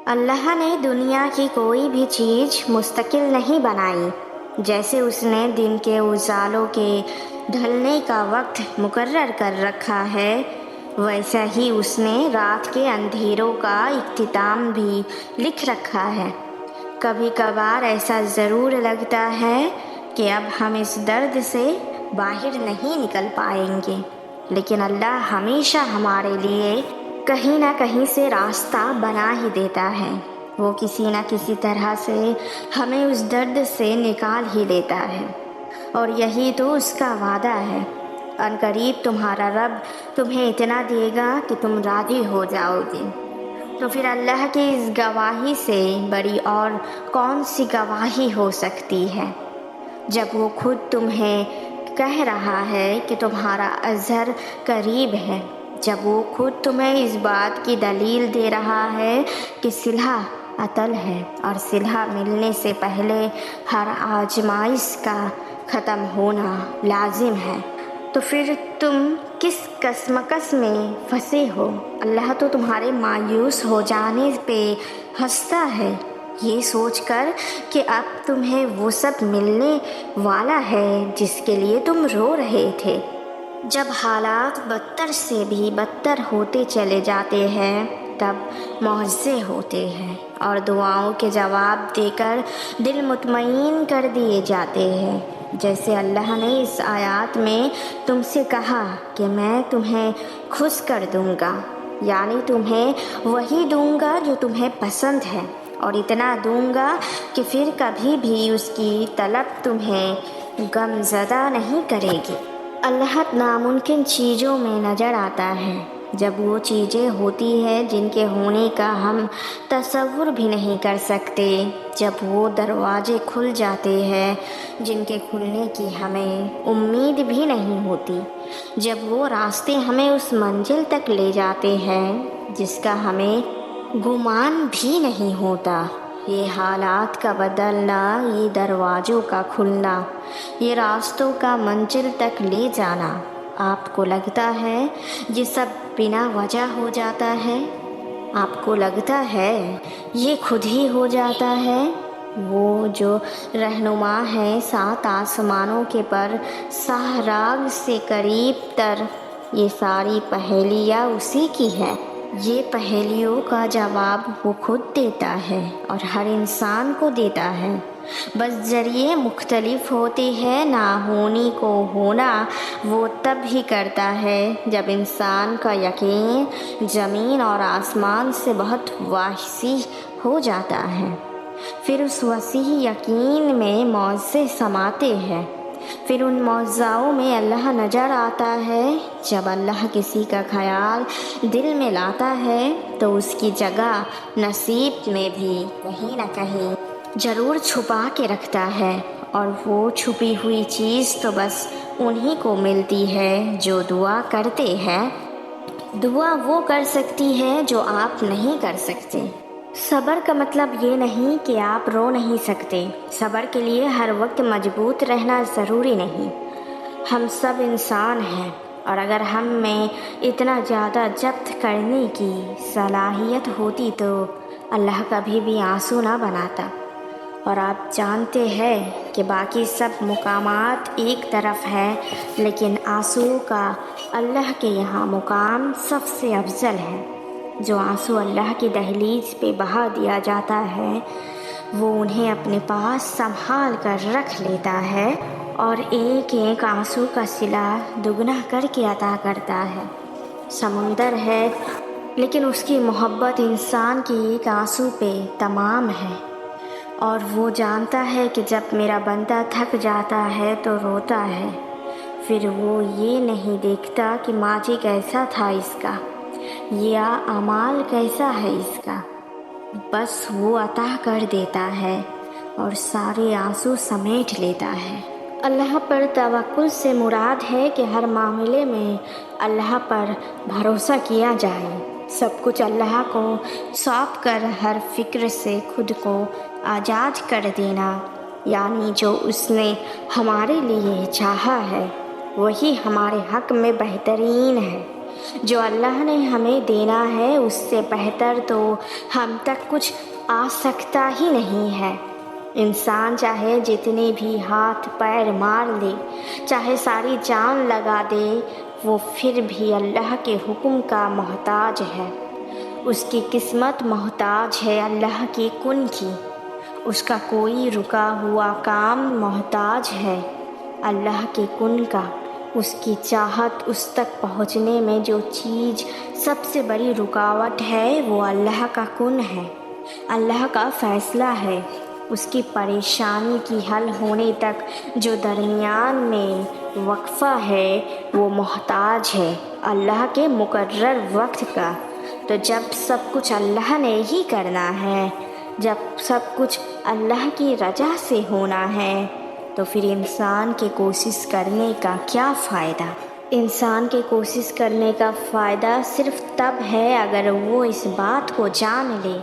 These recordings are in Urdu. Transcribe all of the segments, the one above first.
اللہ نے دنیا کی کوئی بھی چیز مستقل نہیں بنائی۔ جیسے اس نے دن کے اجالوں کے ڈھلنے کا وقت مقرر کر رکھا ہے، ویسا ہی اس نے رات کے اندھیروں کا اختتام بھی لکھ رکھا ہے۔ کبھی کبھار ایسا ضرور لگتا ہے کہ اب ہم اس درد سے باہر نہیں نکل پائیں گے، لیکن اللہ ہمیشہ ہمارے لیے کہیں نہ کہیں سے راستہ بنا ہی دیتا ہے۔ وہ کسی نہ کسی طرح سے ہمیں اس درد سے نکال ہی لیتا ہے، اور یہی تو اس کا وعدہ ہے۔ عنقریب تمہارا رب تمہیں اتنا دے گا کہ تم راضی ہو جاؤ گے۔ تو پھر اللہ کی اس گواہی سے بڑی اور کون سی گواہی ہو سکتی ہے، جب وہ خود تمہیں کہہ رہا ہے کہ تمہارا اجر قریب ہے، جب وہ خود تمہیں اس بات کی دلیل دے رہا ہے کہ صلح اٹل ہے اور صلح ملنے سے پہلے ہر آزمائش کا ختم ہونا لازم ہے، تو پھر تم کس کشمکش میں پھنسے ہو؟ اللہ تو تمہارے مایوس ہو جانے پہ ہنستا ہے، یہ سوچ کر کہ اب تمہیں وہ سب ملنے والا ہے جس کے لیے تم رو رہے تھے۔ جب حالات بدتر سے بھی بدتر ہوتے چلے جاتے ہیں تب معجزے ہوتے ہیں، اور دعاؤں کے جواب دے کر دل مطمئن کر دیے جاتے ہیں۔ جیسے اللہ نے اس آیات میں تم سے کہا کہ میں تمہیں خوش کر دوں گا، یعنی تمہیں وہی دوں گا جو تمہیں پسند ہے، اور اتنا دوں گا کہ پھر کبھی بھی اس کی طلب تمہیں غم زدہ نہیں کرے گی۔ اللہ ناممکن چیزوں میں نظر آتا ہے جب وہ چیزیں ہوتی ہیں جن کے ہونے کا ہم تصور بھی نہیں کر سکتے، جب وہ دروازے کھل جاتے ہیں جن کے کھلنے کی ہمیں امید بھی نہیں ہوتی، جب وہ راستے ہمیں اس منزل تک لے جاتے ہیں جس کا ہمیں گمان بھی نہیں ہوتا۔ یہ حالات کا بدلنا، یہ دروازوں کا کھلنا، یہ راستوں کا منزل تک لے جانا، آپ کو لگتا ہے یہ سب بنا وجہ ہو جاتا ہے؟ آپ کو لگتا ہے یہ خود ہی ہو جاتا ہے؟ وہ جو رہنما ہے سات آسمانوں کے پر صحراگ سے قریب تر، یہ ساری پہیلیاں اسی کی ہے۔ یہ پہیلیوں کا جواب وہ خود دیتا ہے اور ہر انسان کو دیتا ہے، بس ذریعے مختلف ہوتے ہیں۔ نہ ہونی کو ہونا وہ تب ہی کرتا ہے جب انسان کا یقین زمین اور آسمان سے بہت وسیع ہو جاتا ہے، پھر اس وسیع یقین میں معجزے سماتے ہیں۔ پھر ان معجزوں میں اللہ نظر آتا ہے۔ جب اللہ کسی کا خیال دل میں لاتا ہے تو اس کی جگہ نصیب میں بھی کہیں نہ کہیں ضرور چھپا کے رکھتا ہے، اور وہ چھپی ہوئی چیز تو بس انہی کو ملتی ہے جو دعا کرتے ہیں۔ دعا وہ کر سکتی ہے جو آپ نہیں کر سکتے۔ صبر کا مطلب یہ نہیں کہ آپ رو نہیں سکتے، صبر کے لیے ہر وقت مضبوط رہنا ضروری نہیں۔ ہم سب انسان ہیں، اور اگر ہم میں اتنا زیادہ ضبط کرنے کی صلاحیت ہوتی تو اللہ کبھی بھی آنسو نہ بناتا۔ اور آپ جانتے ہیں کہ باقی سب مقامات ایک طرف ہے، لیکن آنسو کا اللہ کے یہاں مقام سب سے افضل ہے۔ جو آنسو اللہ کی دہلیز پہ بہا دیا جاتا ہے وہ انہیں اپنے پاس سنبھال کر رکھ لیتا ہے، اور ایک ایک آنسو کا صلہ دگنا کر کے عطا کرتا ہے۔ سمندر ہے لیکن اس کی محبت انسان کی ایک آنسو پہ تمام ہے، اور وہ جانتا ہے کہ جب میرا بندہ تھک جاتا ہے تو روتا ہے، پھر وہ یہ نہیں دیکھتا کہ ماضی کیسا تھا اس کا یا اعمال کیسا ہے اس کا، بس وہ عطا کر دیتا ہے اور سارے آنسو سمیٹ لیتا ہے۔ اللہ پر توکل سے مراد ہے کہ ہر معاملے میں اللہ پر بھروسہ کیا جائے، سب کچھ اللہ کو سونپ کر ہر فکر سے خود کو آزاد کر دینا، یعنی جو اس نے ہمارے لیے چاہا ہے وہی ہمارے حق میں بہترین ہے۔ جو اللہ نے ہمیں دینا ہے اس سے بہتر تو ہم تک کچھ آ سکتا ہی نہیں ہے۔ انسان چاہے جتنے بھی ہاتھ پیر مار لے، چاہے ساری جان لگا دے، وہ پھر بھی اللہ کے حکم کا محتاج ہے۔ اس کی قسمت محتاج ہے اللہ کے کن کی، اس کا کوئی رکا ہوا کام محتاج ہے اللہ کے کن کا۔ اس کی چاہت اس تک پہنچنے میں جو چیز سب سے بڑی رکاوٹ ہے وہ اللہ کا کن ہے، اللہ کا فیصلہ ہے۔ اس کی پریشانی کی حل ہونے تک جو درمیان میں وقفہ ہے وہ محتاج ہے اللہ کے مقرر وقت کا۔ تو جب سب کچھ اللہ نے ہی کرنا ہے، جب سب کچھ اللہ کی رضا سے ہونا ہے، تو پھر انسان کے کوشش کرنے کا کیا فائدہ؟ انسان کے کوشش کرنے کا فائدہ صرف تب ہے اگر وہ اس بات کو جان لے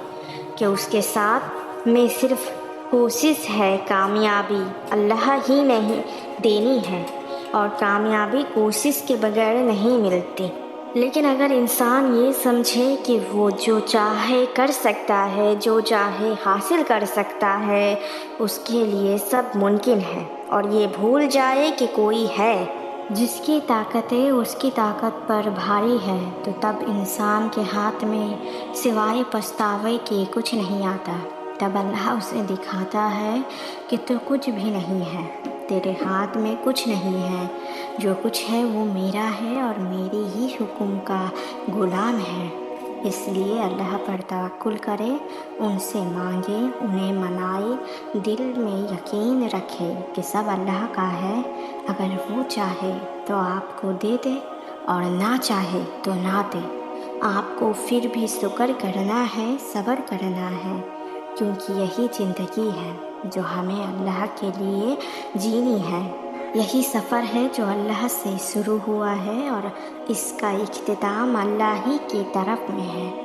کہ اس کے ساتھ میں صرف کوشش ہے، کامیابی اللہ ہی نہیں دینی ہے، اور کامیابی کوشش کے بغیر نہیں ملتی۔ لیکن اگر انسان یہ سمجھے کہ وہ جو چاہے کر سکتا ہے، جو چاہے حاصل کر سکتا ہے، اس کے لیے سب ممکن ہے، اور یہ بھول جائے کہ کوئی ہے جس کی طاقتیں اس کی طاقت پر بھاری ہے، تو تب انسان کے ہاتھ میں سوائے پچھتاوے کے کچھ نہیں آتا۔ تب اللہ اسے دکھاتا ہے کہ تو کچھ بھی نہیں ہے، تیرے ہاتھ میں کچھ نہیں ہے، جو کچھ ہے وہ میرا ہے اور میرے ہی حکم کا غلام ہے۔ اس لیے اللہ پر توکل کرے، ان سے مانگے، انہیں منائے، دل میں یقین رکھے کہ سب اللہ کا ہے۔ اگر وہ چاہے تو آپ کو دے دے اور نہ چاہے تو نہ دے۔ آپ کو پھر بھی شکر کرنا ہے، صبر کرنا ہے، کیونکہ یہی زندگی ہے جو ہمیں اللہ کے لیے جینی ہے۔ یہی سفر ہے جو اللہ سے شروع ہوا ہے اور اس کا اختتام اللہ ہی کی طرف میں ہے۔